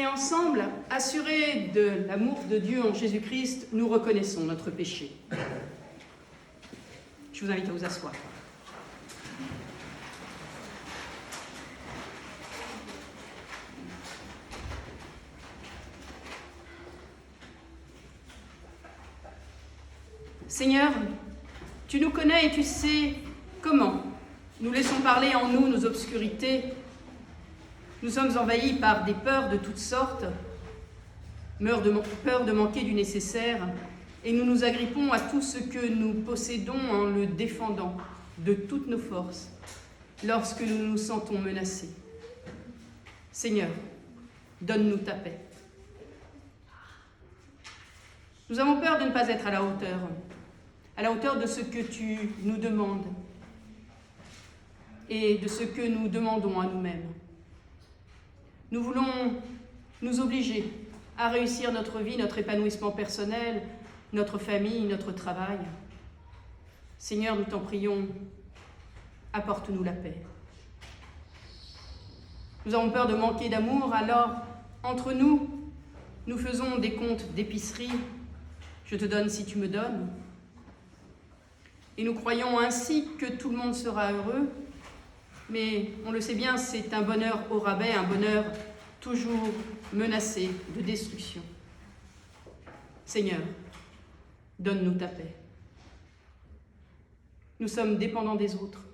ensemble, assurés de l'amour de Dieu en Jésus-Christ, nous reconnaissons notre péché. Je vous invite à vous asseoir. Seigneur, tu nous connais et tu sais comment nous laissons parler en nous nos obscurités. Nous sommes envahis par des peurs de toutes sortes, peur de manquer du nécessaire, et nous nous agrippons à tout ce que nous possédons en le défendant de toutes nos forces lorsque nous nous sentons menacés. Seigneur, donne-nous ta paix. Nous avons peur de ne pas être à la hauteur de ce que tu nous demandes et de ce que nous demandons à nous-mêmes. Nous voulons nous obliger à réussir notre vie, notre épanouissement personnel, notre famille, notre travail. Seigneur, nous t'en prions, apporte-nous la paix. Nous avons peur de manquer d'amour, alors entre nous, nous faisons des comptes d'épicerie. Je te donne si tu me donnes. Et nous croyons ainsi que tout le monde sera heureux, mais on le sait bien, c'est un bonheur au rabais, un bonheur toujours menacé de destruction. Seigneur, donne-nous ta paix. Nous sommes dépendants des autres.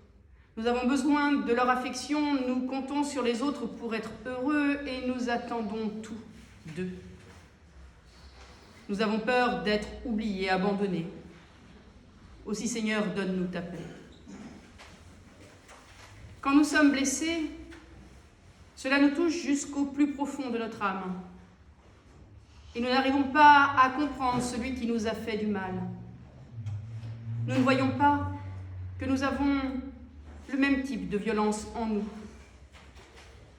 Nous avons besoin de leur affection, nous comptons sur les autres pour être heureux et nous attendons tout d'eux. Nous avons peur d'être oubliés, abandonnés. Aussi, Seigneur, donne-nous ta paix. Quand nous sommes blessés, cela nous touche jusqu'au plus profond de notre âme. Et nous n'arrivons pas à comprendre celui qui nous a fait du mal. Nous ne voyons pas que nous avons le même type de violence en nous.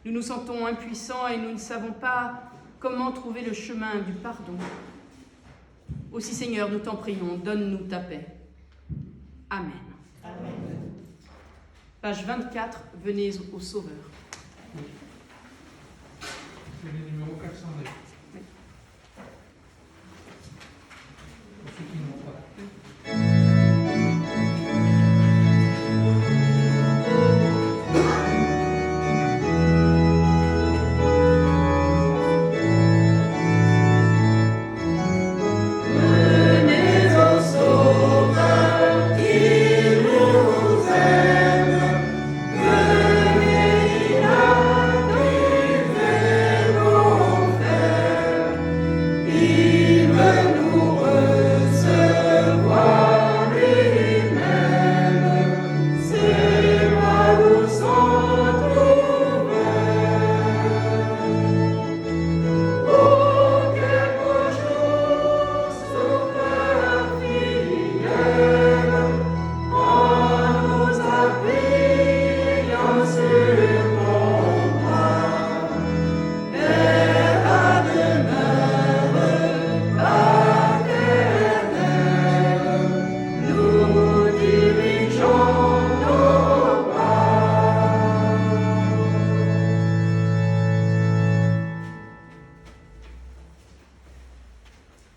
Nous nous sentons impuissants et nous ne savons pas comment trouver le chemin du pardon. Aussi, Seigneur, nous t'en prions, donne-nous ta paix. Amen. Amen. Page 24, venez au Sauveur. C'est le numéro 409. Oui. Pour ceux qui n'ont pas.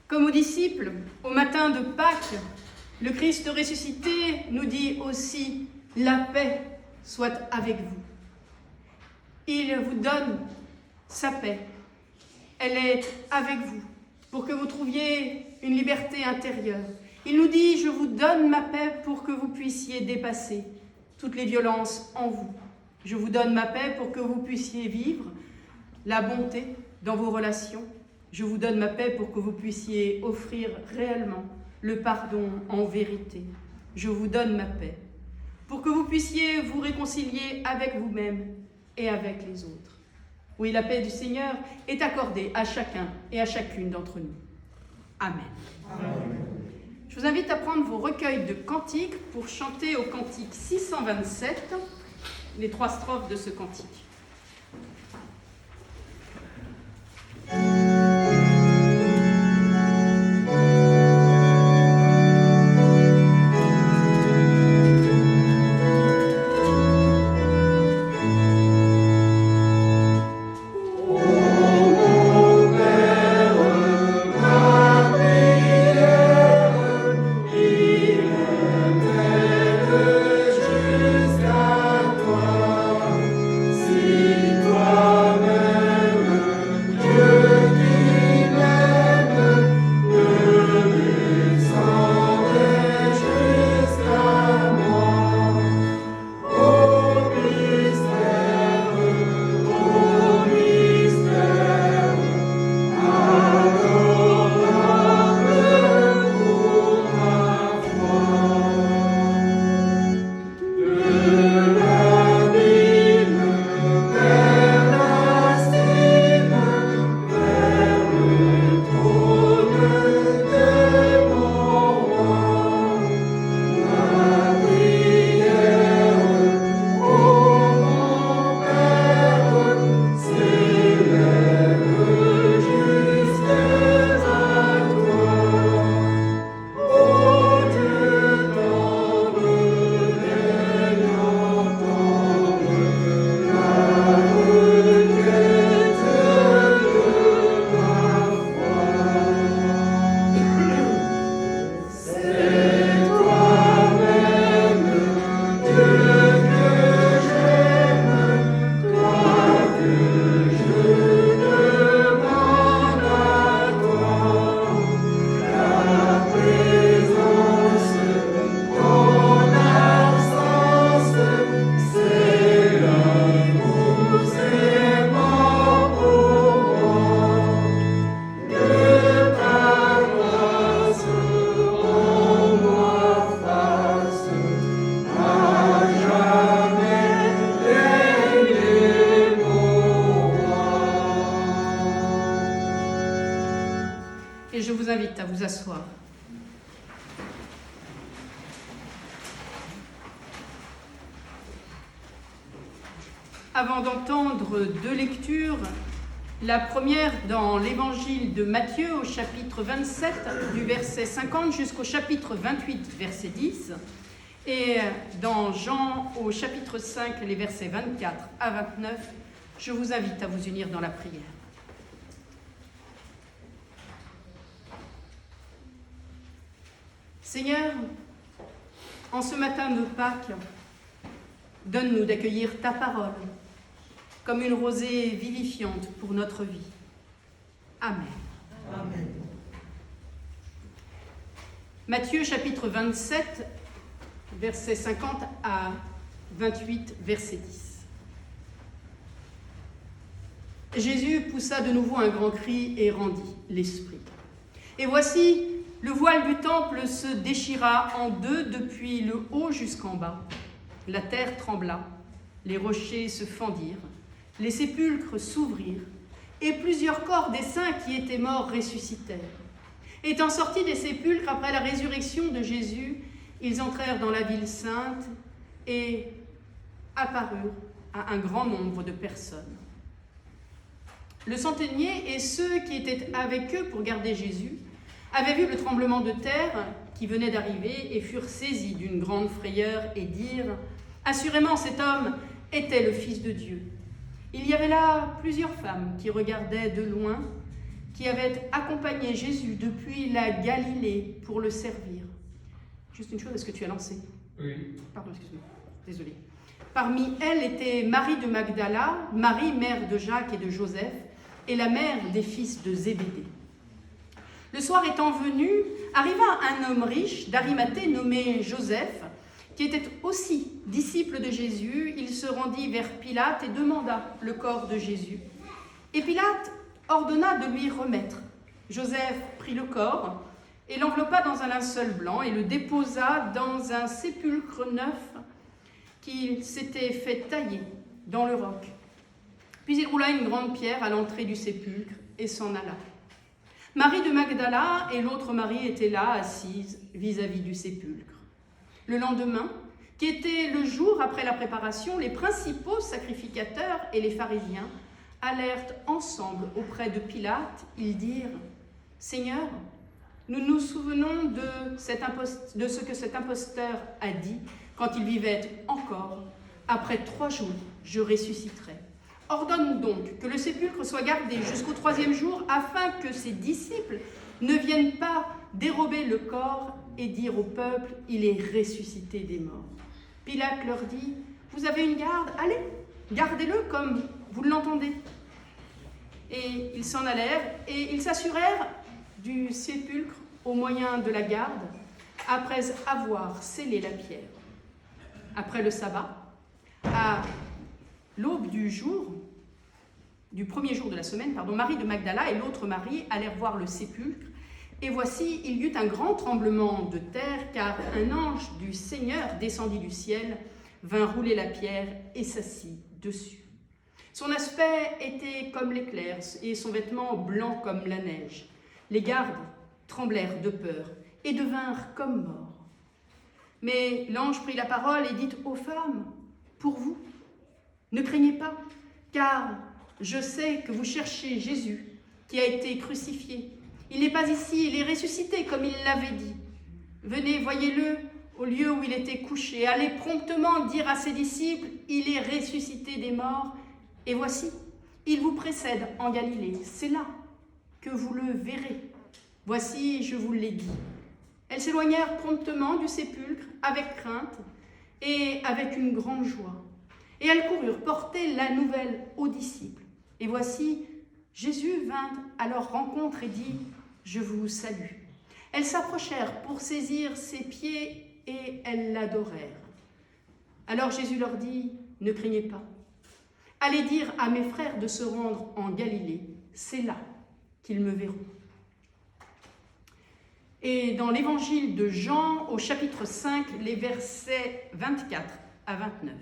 Comme aux disciples, au matin de Pâques, le Christ ressuscité nous dit aussi « La paix soit avec vous ». Il vous donne sa paix. Elle est avec vous pour que vous trouviez une liberté intérieure. Il nous dit « Je vous donne ma paix pour que vous puissiez dépasser toutes les violences en vous. Je vous donne ma paix pour que vous puissiez vivre la bonté dans vos relations. Je vous donne ma paix pour que vous puissiez offrir réellement le pardon en vérité. Je vous donne ma paix pour que vous puissiez vous réconcilier avec vous-même et avec les autres. Oui, la paix du Seigneur est accordée à chacun et à chacune d'entre nous. Amen. Amen. Je vous invite à prendre vos recueils de cantiques pour chanter au cantique 627, les 3 strophes de ce cantique. Oh vous invite à vous asseoir. Avant d'entendre deux lectures, la première dans l'évangile de Matthieu au chapitre 27 du verset 50 jusqu'au chapitre 28 verset 10 et dans Jean au chapitre 5 les versets 24 à 29, je vous invite à vous unir dans la prière. Seigneur, en ce matin de Pâques, donne-nous d'accueillir ta parole comme une rosée vivifiante pour notre vie. Amen. Amen. Matthieu chapitre 27, versets 50 à 28, verset 10. Jésus poussa de nouveau un grand cri et rendit l'esprit. Et voici, le voile du temple se déchira en deux depuis le haut jusqu'en bas. La terre trembla, les rochers se fendirent, les sépulcres s'ouvrirent, et plusieurs corps des saints qui étaient morts ressuscitèrent. Étant sortis des sépulcres après la résurrection de Jésus, ils entrèrent dans la ville sainte et apparurent à un grand nombre de personnes. Le centenier et ceux qui étaient avec eux pour garder Jésus avaient vu le tremblement de terre qui venait d'arriver et furent saisis d'une grande frayeur et dirent « Assurément, cet homme était le Fils de Dieu ». Il y avait là plusieurs femmes qui regardaient de loin, qui avaient accompagné Jésus depuis la Galilée pour le servir. Juste une chose, est-ce que tu as lancé ? Oui. Pardon, excuse-moi, désolée. Parmi elles était Marie de Magdala, Marie, mère de Jacques et de Joseph, et la mère des fils de Zébédée. Le soir étant venu, arriva un homme riche d'Arimathée nommé Joseph, qui était aussi disciple de Jésus. Il se rendit vers Pilate et demanda le corps de Jésus. Et Pilate ordonna de lui remettre. Joseph prit le corps et l'enveloppa dans un linceul blanc et le déposa dans un sépulcre neuf qu'il s'était fait tailler dans le roc. Puis il roula une grande pierre à l'entrée du sépulcre et s'en alla. Marie de Magdala et l'autre Marie étaient là, assises vis-à-vis du sépulcre. Le lendemain, qui était le jour après la préparation, les principaux sacrificateurs et les pharisiens allèrent ensemble auprès de Pilate. Ils dirent « Seigneur, nous nous souvenons de ce que cet imposteur a dit quand il vivait encore. Après 3 jours, je ressusciterai. Ordonne donc que le sépulcre soit gardé jusqu'au 3e jour afin que ses disciples ne viennent pas dérober le corps et dire au peuple, il est ressuscité des morts. » Pilate leur dit, « Vous avez une garde, allez, gardez-le comme vous l'entendez. » Et ils s'en allèrent et ils s'assurèrent du sépulcre au moyen de la garde, après avoir scellé la pierre. Après le sabbat, à l'aube du premier jour de la semaine, Marie de Magdala et l'autre Marie allèrent voir le sépulcre. Et voici, il y eut un grand tremblement de terre, car un ange du Seigneur descendit du ciel, vint rouler la pierre et s'assit dessus. Son aspect était comme l'éclair et son vêtement blanc comme la neige. Les gardes tremblèrent de peur et devinrent comme morts. Mais l'ange prit la parole et dit aux femmes, « Pour vous, ne craignez pas, car je sais que vous cherchez Jésus qui a été crucifié. Il n'est pas ici, il est ressuscité comme il l'avait dit. Venez, voyez-le au lieu où il était couché. Allez promptement dire à ses disciples, il est ressuscité des morts. Et voici, il vous précède en Galilée. C'est là que vous le verrez. Voici, je vous l'ai dit. » Elles s'éloignèrent promptement du sépulcre avec crainte et avec une grande joie. Et elles coururent porter la nouvelle aux disciples. Et voici, Jésus vint à leur rencontre et dit « Je vous salue ». Elles s'approchèrent pour saisir ses pieds et elles l'adorèrent. Alors Jésus leur dit « Ne craignez pas. Allez dire à mes frères de se rendre en Galilée. C'est là qu'ils me verront. » Et dans l'évangile de Jean, au chapitre 5, les versets 24 à 29.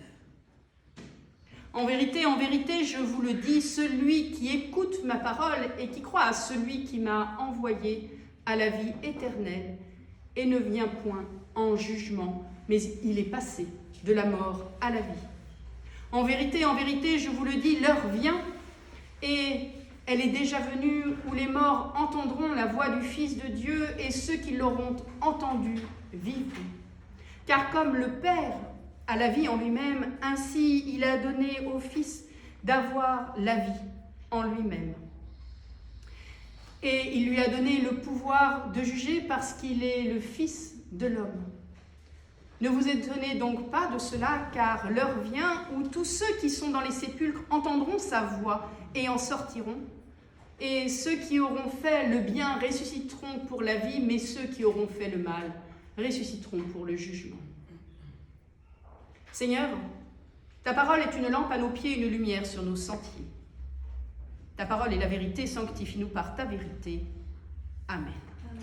En vérité, je vous le dis, celui qui écoute ma parole et qui croit à celui qui m'a envoyé à la vie éternelle et ne vient point en jugement, mais il est passé de la mort à la vie. En vérité, je vous le dis, l'heure vient et elle est déjà venue où les morts entendront la voix du Fils de Dieu et ceux qui l'auront entendu vivront. Car comme le Père a la vie en lui-même, ainsi il a donné au Fils d'avoir la vie en lui-même. Et il lui a donné le pouvoir de juger parce qu'il est le Fils de l'homme. Ne vous étonnez donc pas de cela, car l'heure vient où tous ceux qui sont dans les sépulcres entendront sa voix et en sortiront. Et ceux qui auront fait le bien ressusciteront pour la vie, mais ceux qui auront fait le mal ressusciteront pour le jugement. Seigneur, ta parole est une lampe à nos pieds, une lumière sur nos sentiers. Ta parole est la vérité, sanctifie-nous par ta vérité. Amen. Amen.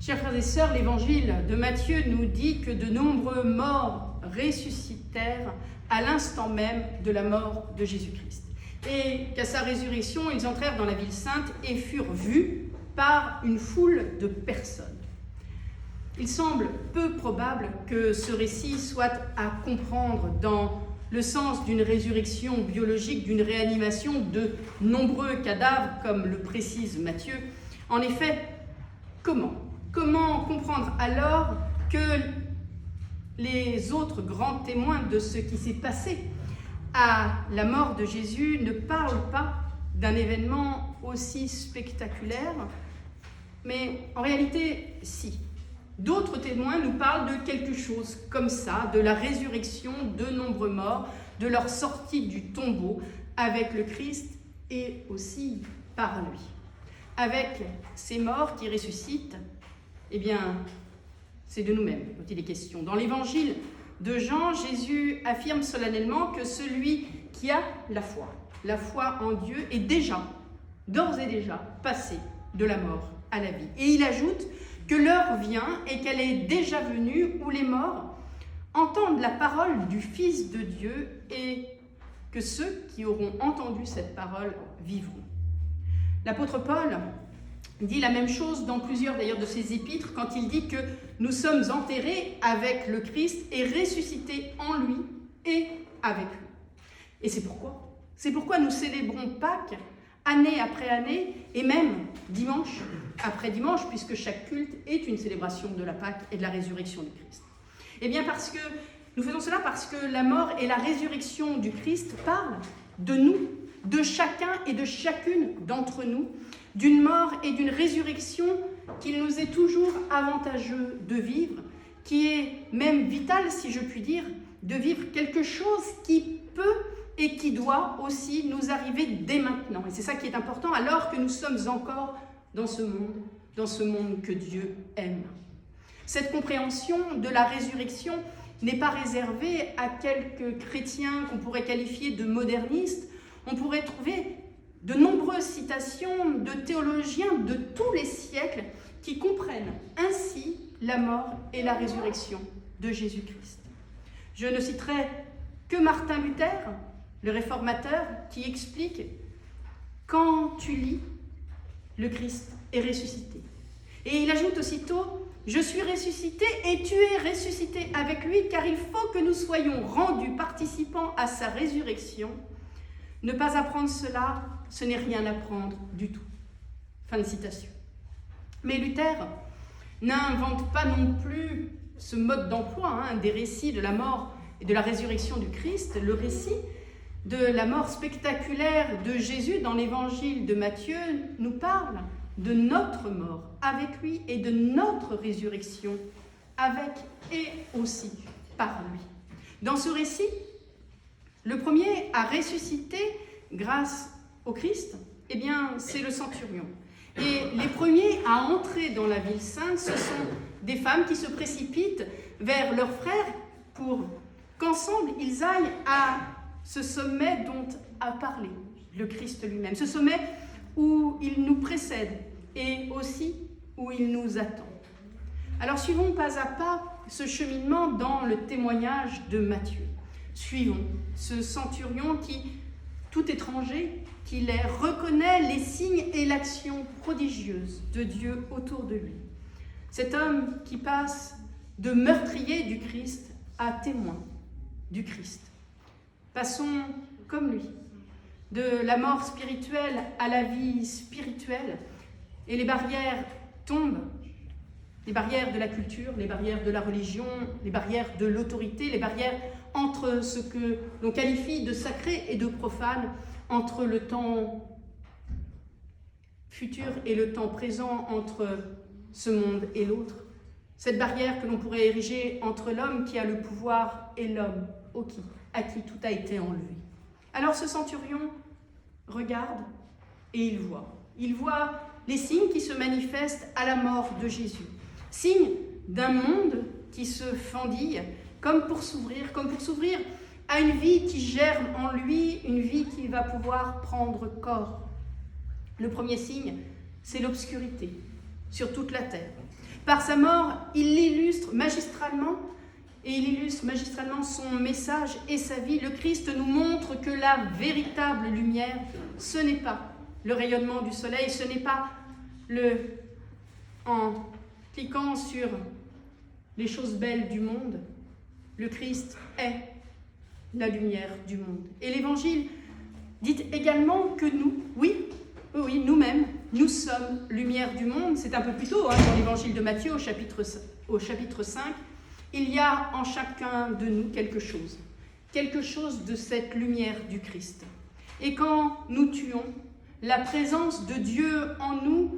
Chers frères et sœurs, l'évangile de Matthieu nous dit que de nombreux morts ressuscitèrent à l'instant même de la mort de Jésus-Christ. Et qu'à sa résurrection, ils entrèrent dans la ville sainte et furent vus par une foule de personnes. Il semble peu probable que ce récit soit à comprendre dans le sens d'une résurrection biologique, d'une réanimation de nombreux cadavres, comme le précise Matthieu. En effet, comment comprendre alors que les autres grands témoins de ce qui s'est passé à la mort de Jésus ne parlent pas d'un événement aussi spectaculaire? Mais en réalité, si. D'autres témoins nous parlent de quelque chose comme ça, de la résurrection de nombreux morts, de leur sortie du tombeau avec le Christ et aussi par lui. Avec ces morts qui ressuscitent, eh bien, c'est de nous-mêmes dont il est question. Dans l'évangile de Jean, Jésus affirme solennellement que celui qui a la foi en Dieu, est d'ores et déjà, passé de la mort à la vie. Et il ajoute que l'heure vient et qu'elle est déjà venue où les morts entendent la parole du Fils de Dieu et que ceux qui auront entendu cette parole vivront. L'apôtre Paul dit la même chose dans plusieurs d'ailleurs de ses épîtres quand il dit que nous sommes enterrés avec le Christ et ressuscités en lui et avec lui. Et c'est pourquoi nous célébrons Pâques année après année et même dimanche après dimanche, puisque chaque culte est une célébration de la Pâque et de la résurrection du Christ. Eh bien nous faisons cela parce que la mort et la résurrection du Christ parlent de nous, de chacun et de chacune d'entre nous, d'une mort et d'une résurrection qu'il nous est toujours avantageux de vivre, qui est même vital, si je puis dire, de vivre quelque chose qui peut et qui doit aussi nous arriver dès maintenant. Et c'est ça qui est important alors que nous sommes encore dans ce monde que Dieu aime. Cette compréhension de la résurrection n'est pas réservée à quelques chrétiens qu'on pourrait qualifier de modernistes. On pourrait trouver de nombreuses citations de théologiens de tous les siècles qui comprennent ainsi la mort et la résurrection de Jésus-Christ. Je ne citerai que Martin Luther, le réformateur, qui explique « Quand tu lis, le Christ est ressuscité ». Et il ajoute aussitôt « Je suis ressuscité et tu es ressuscité avec lui, car il faut que nous soyons rendus participants à sa résurrection. Ne pas apprendre cela, ce n'est rien apprendre du tout. » Fin de citation. Mais Luther n'invente pas non plus ce mode d'emploi des récits de la mort et de la résurrection du Christ, le récit de la mort spectaculaire de Jésus dans l'évangile de Matthieu nous parle de notre mort avec lui et de notre résurrection avec et aussi par lui. Dans ce récit, le premier à ressusciter grâce au Christ, eh bien, c'est le centurion. Et les premiers à entrer dans la ville sainte, ce sont des femmes qui se précipitent vers leurs frères pour qu'ensemble ils aillent à ce sommet dont a parlé le Christ lui-même, ce sommet où il nous précède et aussi où il nous attend. Alors suivons pas à pas ce cheminement dans le témoignage de Matthieu. Suivons ce centurion qui, tout étranger qu'il est, reconnaît les signes et l'action prodigieuse de Dieu autour de lui. Cet homme qui passe de meurtrier du Christ à témoin du Christ. Passons comme lui, de la mort spirituelle à la vie spirituelle, et les barrières tombent, les barrières de la culture, les barrières de la religion, les barrières de l'autorité, les barrières entre ce que l'on qualifie de sacré et de profane, entre le temps futur et le temps présent, entre ce monde et l'autre. Cette barrière que l'on pourrait ériger entre l'homme qui a le pouvoir et l'homme à qui tout a été enlevé. Alors ce centurion regarde et il voit. Il voit les signes qui se manifestent à la mort de Jésus. Signes d'un monde qui se fendille comme pour s'ouvrir à une vie qui germe en lui, une vie qui va pouvoir prendre corps. Le premier signe, c'est l'obscurité sur toute la terre. Par sa mort, il l'illustre magistralement, et il illustre magistralement son message et sa vie. Le Christ nous montre que la véritable lumière, ce n'est pas le rayonnement du soleil, ce n'est pas en cliquant sur les choses belles du monde. Le Christ est la lumière du monde. Et l'Évangile dit également que nous, oui, nous-mêmes, nous sommes lumière du monde. C'est un peu plus tôt, dans l'Évangile de Matthieu, au chapitre 5. Il y a en chacun de nous quelque chose de cette lumière du Christ. Et quand nous tuons la présence de Dieu en nous,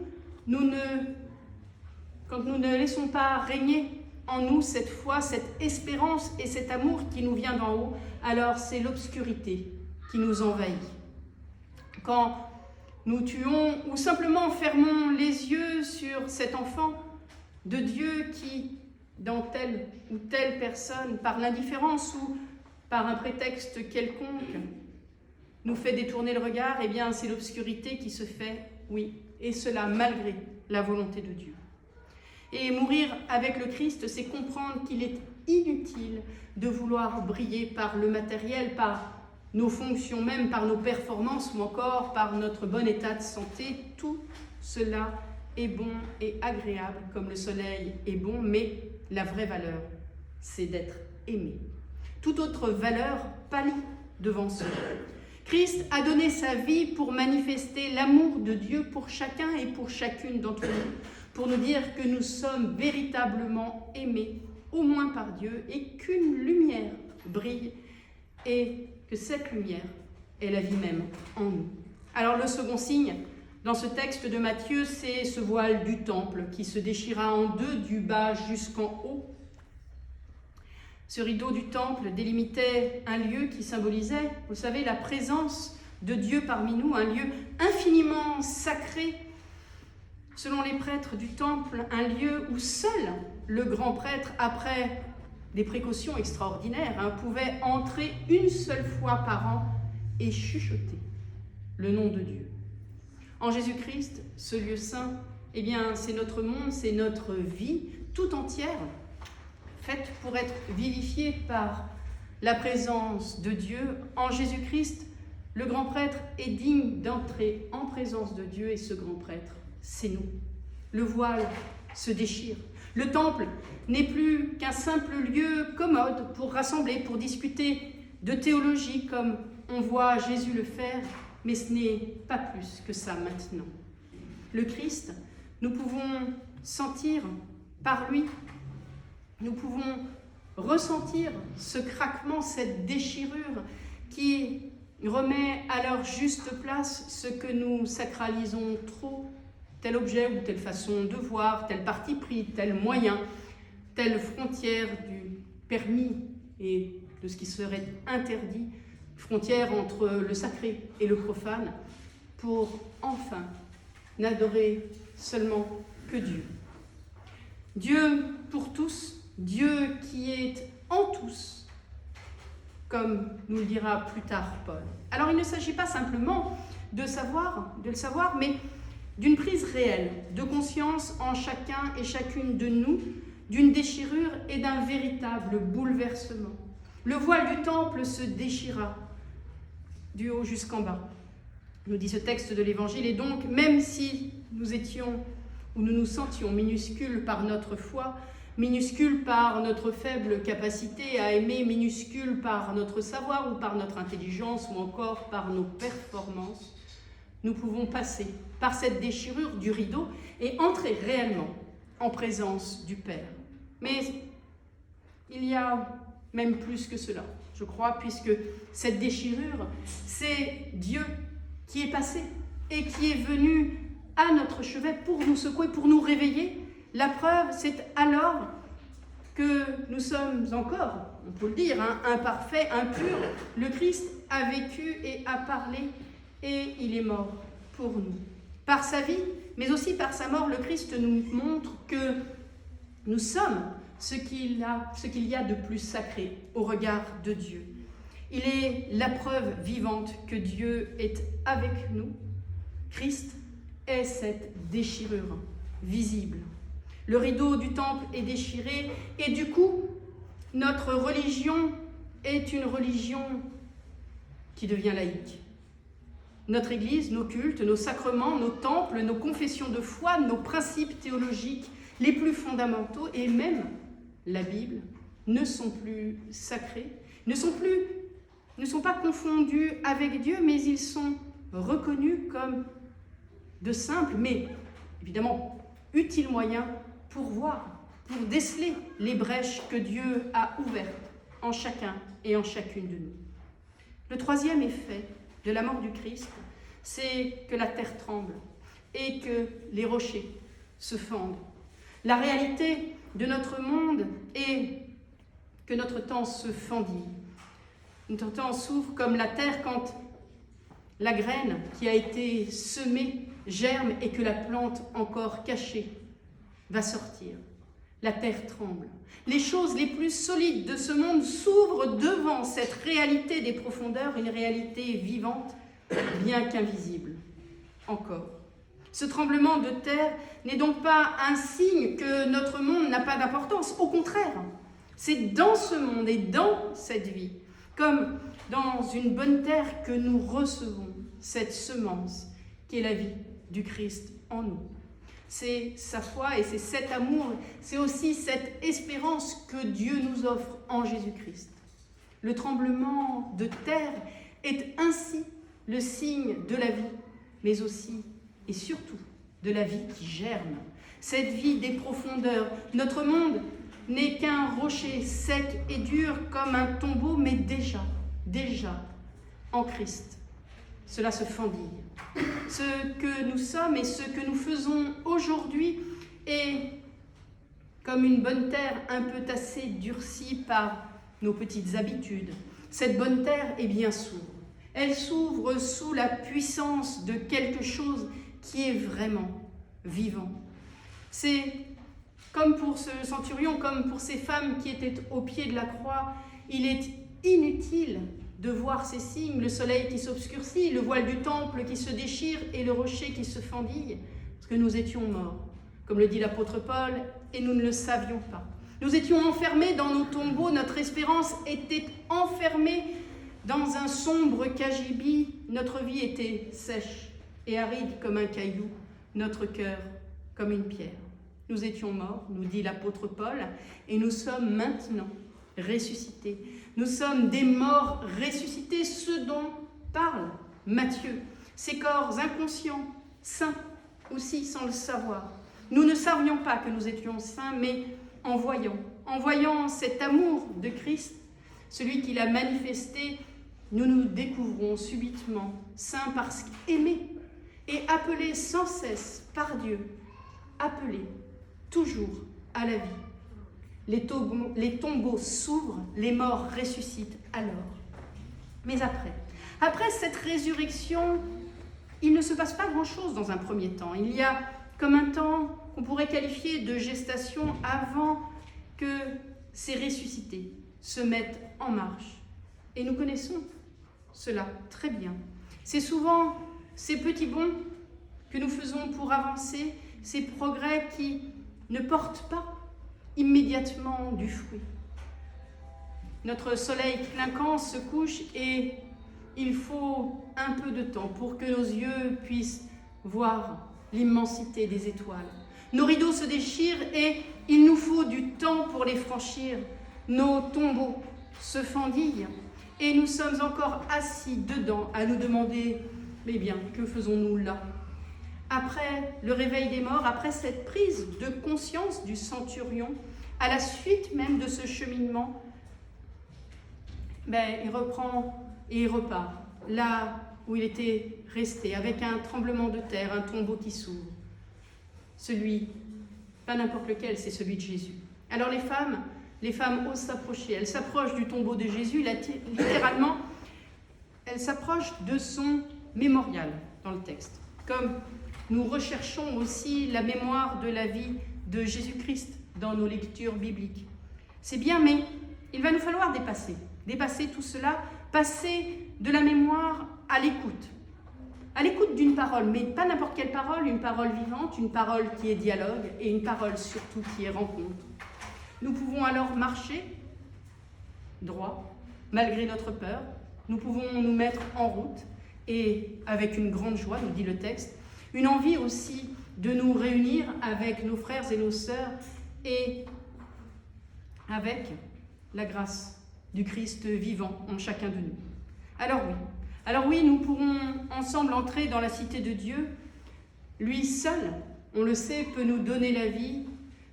quand nous ne laissons pas régner en nous cette foi, cette espérance et cet amour qui nous vient d'en haut, alors c'est l'obscurité qui nous envahit. Quand nous tuons ou simplement fermons les yeux sur cet enfant de Dieu qui, dans telle ou telle personne, par l'indifférence ou par un prétexte quelconque, nous fait détourner le regard, eh bien c'est l'obscurité qui se fait, oui, et cela malgré la volonté de Dieu. Et mourir avec le Christ, c'est comprendre qu'il est inutile de vouloir briller par le matériel, par nos fonctions même, par nos performances ou encore par notre bon état de santé. Tout cela est bon et agréable comme le soleil est bon, mais la vraie valeur, c'est d'être aimé. Toute autre valeur pâlit devant cela. Christ a donné sa vie pour manifester l'amour de Dieu pour chacun et pour chacune d'entre nous, pour nous dire que nous sommes véritablement aimés, au moins par Dieu, et qu'une lumière brille, et que cette lumière est la vie même en nous. Alors le second signe, dans ce texte de Matthieu, c'est ce voile du temple qui se déchira en deux du bas jusqu'en haut. Ce rideau du temple délimitait un lieu qui symbolisait, vous savez, la présence de Dieu parmi nous, un lieu infiniment sacré, selon les prêtres du temple, un lieu où seul le grand prêtre, après des précautions extraordinaires, pouvait entrer une seule fois par an et chuchoter le nom de Dieu. En Jésus-Christ, ce lieu saint, eh bien, c'est notre monde, c'est notre vie tout entière, faite pour être vivifiée par la présence de Dieu. En Jésus-Christ, le grand prêtre est digne d'entrer en présence de Dieu, et ce grand prêtre, c'est nous. Le voile se déchire. Le temple n'est plus qu'un simple lieu commode pour rassembler, pour discuter de théologie comme on voit Jésus le faire, mais ce n'est pas plus que ça maintenant. Le Christ, nous pouvons sentir par lui, nous pouvons ressentir ce craquement, cette déchirure qui remet à leur juste place ce que nous sacralisons trop, tel objet ou telle façon de voir, tel parti pris, tel moyen, telle frontière du permis et de ce qui serait interdit, frontière entre le sacré et le profane, pour enfin n'adorer seulement que Dieu. Dieu pour tous, Dieu qui est en tous, comme nous le dira plus tard Paul. Alors il ne s'agit pas simplement de le savoir, mais d'une prise réelle de conscience en chacun et chacune de nous, d'une déchirure et d'un véritable bouleversement. Le voile du temple se déchira du haut jusqu'en bas, nous dit ce texte de l'Évangile, et donc même si nous étions ou nous nous sentions minuscules par notre foi, minuscules par notre faible capacité à aimer, minuscules par notre savoir ou par notre intelligence ou encore par nos performances, nous pouvons passer par cette déchirure du rideau et entrer réellement en présence du Père. Mais il y a même plus que cela, je crois, puisque cette déchirure, c'est Dieu qui est passé et qui est venu à notre chevet pour nous secouer, pour nous réveiller. La preuve, c'est alors que nous sommes encore, on peut le dire, imparfaits, impurs. Le Christ a vécu et a parlé et il est mort pour nous. Par sa vie, mais aussi par sa mort, le Christ nous montre que nous sommes ce qu'il y a de plus sacré au regard de Dieu. Il est la preuve vivante que Dieu est avec nous. Christ est cette déchirure visible. Le rideau du temple est déchiré et du coup, notre religion est une religion qui devient laïque. Notre Église, nos cultes, nos sacrements, nos temples, nos confessions de foi, nos principes théologiques les plus fondamentaux et même la Bible ne sont plus sacrés, ne sont pas confondus avec Dieu, mais ils sont reconnus comme de simples, mais évidemment utiles moyens pour voir, pour déceler les brèches que Dieu a ouvertes en chacun et en chacune de nous. Le troisième effet de la mort du Christ, c'est que la terre tremble et que les rochers se fendent. La réalité de notre monde est que notre temps se fendille. Notre temps s'ouvre comme la terre quand la graine qui a été semée germe et que la plante encore cachée va sortir. La terre tremble. Les choses les plus solides de ce monde s'ouvrent devant cette réalité des profondeurs, une réalité vivante, bien qu'invisible. Encore. Ce tremblement de terre n'est donc pas un signe que notre monde n'a pas d'importance. Au contraire, c'est dans ce monde et dans cette vie, comme dans une bonne terre, que nous recevons cette semence qui est la vie du Christ en nous. C'est sa foi et c'est cet amour, c'est aussi cette espérance que Dieu nous offre en Jésus-Christ. Le tremblement de terre est ainsi le signe de la vie, mais aussi et surtout de la vie qui germe. Cette vie des profondeurs. Notre monde n'est qu'un rocher sec et dur comme un tombeau, mais déjà, en Christ, cela se fendille. Ce que nous sommes et ce que nous faisons aujourd'hui est comme une bonne terre un peu tassée, durcie par nos petites habitudes. Cette bonne terre est bien s'ouvre. Elle s'ouvre sous la puissance de quelque chose qui est vraiment vivant. C'est comme pour ce centurion, comme pour ces femmes qui étaient au pied de la croix, il est inutile de voir ces signes, le soleil qui s'obscurcit, le voile du temple qui se déchire et le rocher qui se fendille, parce que nous étions morts, comme le dit l'apôtre Paul, et nous ne le savions pas. Nous étions enfermés dans nos tombeaux, notre espérance était enfermée dans un sombre cagibi, notre vie était sèche et aride comme un caillou, notre cœur comme une pierre. Nous étions morts, nous dit l'apôtre Paul, et nous sommes maintenant ressuscités. Nous sommes des morts ressuscités, ce dont parle Matthieu. Ces corps inconscients, saints aussi sans le savoir. Nous ne savions pas que nous étions saints, mais en voyant, en voyant cet amour de Christ, celui qu'il a manifesté, nous nous découvrons subitement saints parce qu'aimés et appelés sans cesse par Dieu, appelés toujours à la vie. Les tombeaux s'ouvrent, les morts ressuscitent alors. Mais après cette résurrection, il ne se passe pas grand-chose dans un premier temps. Il y a comme un temps qu'on pourrait qualifier de gestation avant que ces ressuscités se mettent en marche. Et nous connaissons cela très bien. C'est souvent ces petits bonds que nous faisons pour avancer, ces progrès qui ne portent pas immédiatement du fruit. Notre soleil clinquant se couche et il faut un peu de temps pour que nos yeux puissent voir l'immensité des étoiles. Nos rideaux se déchirent et il nous faut du temps pour les franchir. Nos tombeaux se fendillent et nous sommes encore assis dedans à nous demander « Mais bien, que faisons-nous là ?» Après le réveil des morts, après cette prise de conscience du centurion, à la suite même de ce cheminement, il reprend et il repart là où il était resté, avec un tremblement de terre, un tombeau qui s'ouvre. Celui, pas n'importe lequel, c'est celui de Jésus. Alors les femmes osent s'approcher. Elles s'approchent du tombeau de Jésus, littéralement, elles s'approchent de son mémorial dans le texte. Comme nous recherchons aussi la mémoire de la vie de Jésus-Christ dans nos lectures bibliques. C'est bien, mais il va nous falloir dépasser tout cela, passer de la mémoire à l'écoute d'une parole, mais pas n'importe quelle parole, une parole vivante, une parole qui est dialogue et une parole surtout qui est rencontre. Nous pouvons alors marcher droit, malgré notre peur. Nous pouvons nous mettre en route et avec une grande joie, nous dit le texte, une envie aussi de nous réunir avec nos frères et nos sœurs et avec la grâce du Christ vivant en chacun de nous. Alors oui, nous pourrons ensemble entrer dans la cité de Dieu. Lui seul, on le sait, peut nous donner la vie,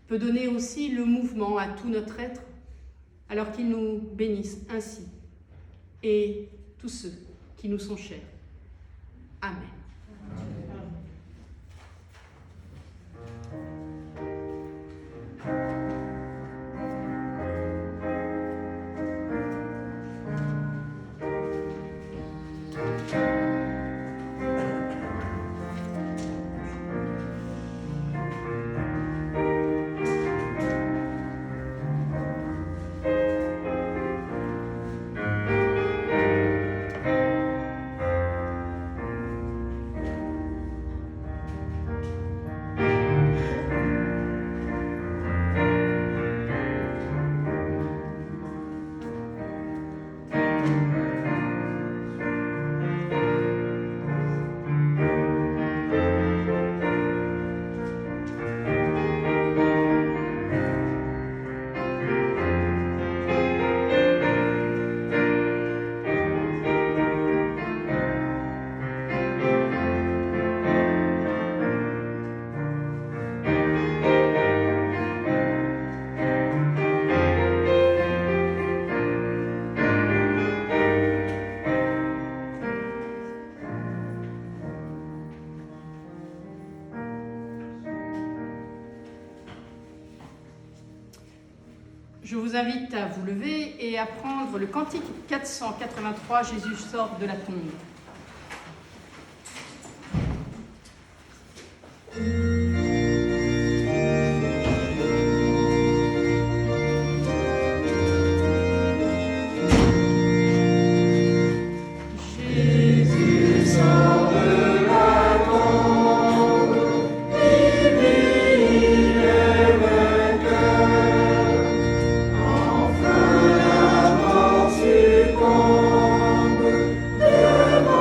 peut donner aussi le mouvement à tout notre être, alors qu'il nous bénisse ainsi, et tous ceux qui nous sont chers. Amen. Je vous invite à vous lever et à prendre le cantique 483, Jésus sort de la tombe. Devant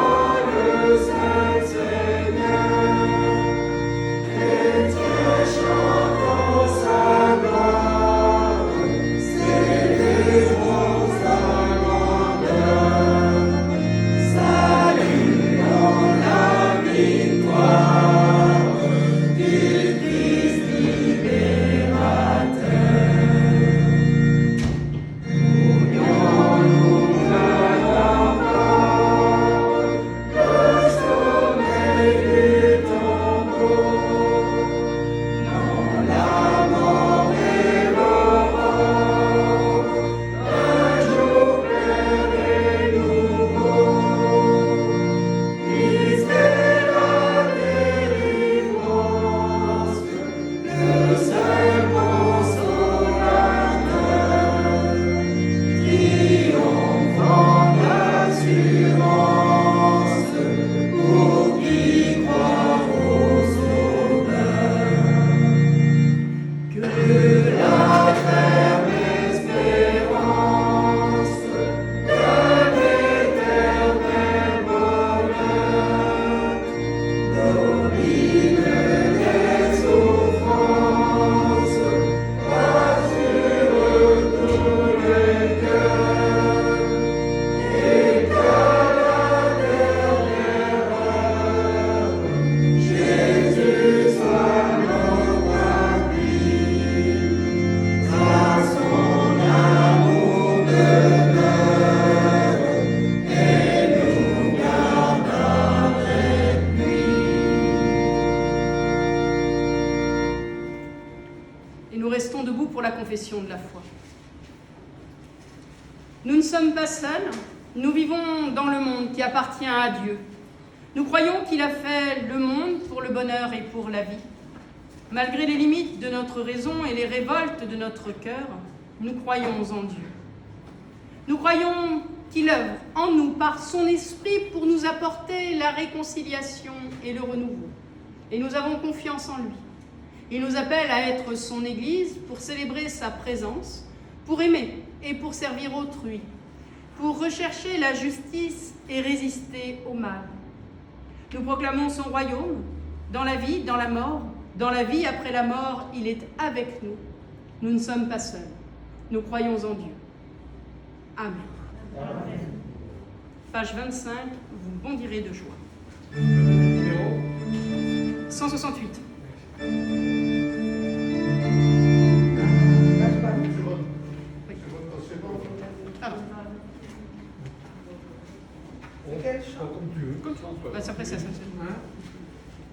nous restons debout pour la confession de la foi. Nous ne sommes pas seuls, nous vivons dans le monde qui appartient à Dieu. Nous croyons qu'il a fait le monde pour le bonheur et pour la vie. Malgré les limites de notre raison et les révoltes de notre cœur, nous croyons en Dieu. Nous croyons qu'il œuvre en nous par son esprit pour nous apporter la réconciliation et le renouveau. Et nous avons confiance en lui. Il nous appelle à être son Église pour célébrer sa présence, pour aimer et pour servir autrui, pour rechercher la justice et résister au mal. Nous proclamons son royaume, dans la vie, dans la mort, dans la vie après la mort, il est avec nous. Nous ne sommes pas seuls. Nous croyons en Dieu. Amen. Amen. Page 25, vous bondirez de joie. Numéro 168. C'est bon. Oui. C'est bon. Pardon. Comme tu veux. Bah, après ça. Hein?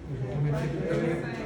Je vais remettre tout à l'heure.